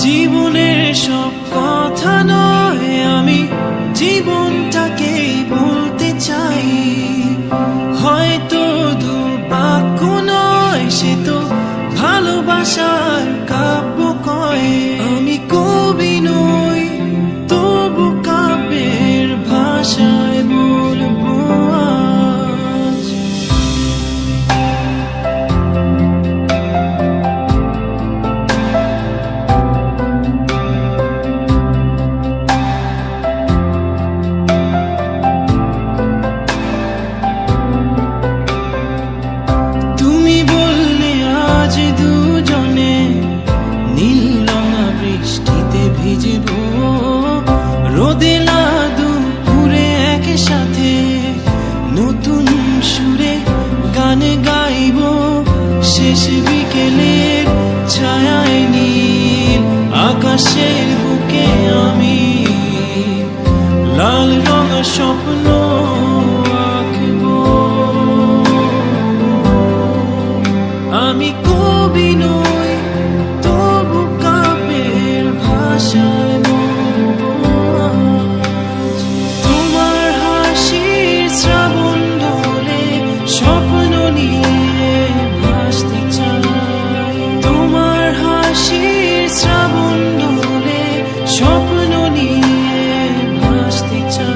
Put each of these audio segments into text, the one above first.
জীবনের সব কথা নয়, আমি জীবনটাকেই বলতে চাই। হয়তো দুর্বাক্য নয়, সে তো ভালোবাসার কাব্য কয়। আমি কবি নই, তবু কাব্যের ভাষায় বলবো আজ। তুমি বললে আজ দুজনে নীল রঙা বৃষ্টিতে ভিজব, রোদে দুপুরে একসাথে নতুন সুরে গান গাইব। শেষ বিকেলের ছায়ায় নীল আকাশের বুকে আমি লাল রঙা স্বপ্ন আঁকব। আমি কবি নই, তবু কাব্যের ভাষায় বলবো আজ। তোমার হাসির শ্রাবণ ঢলে স্বপ্ন নিয়ে ভাসতে চাই। তোমার হাসির শ্রাবণ ঢলে স্বপ্ন নিয়ে ভাসতে চাই।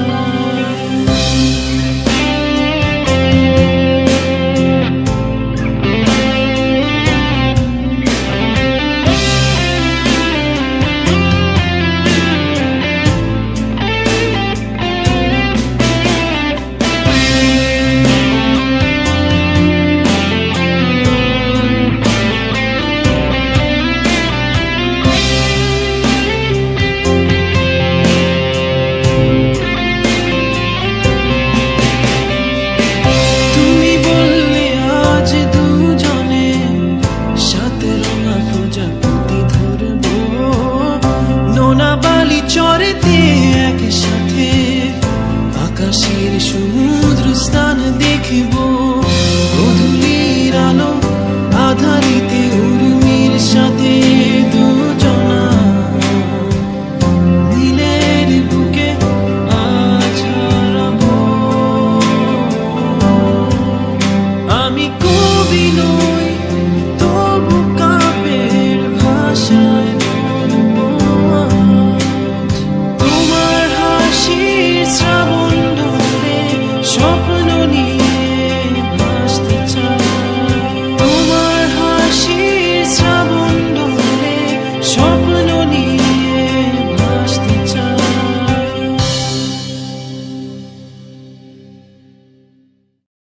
তুমি বললে আজ দুজনে সাত রঙা প্রজাপতি ধরব, নোনা বালি চরেতে একসাথে আকাশের সমুদ্র স্থান দেখব।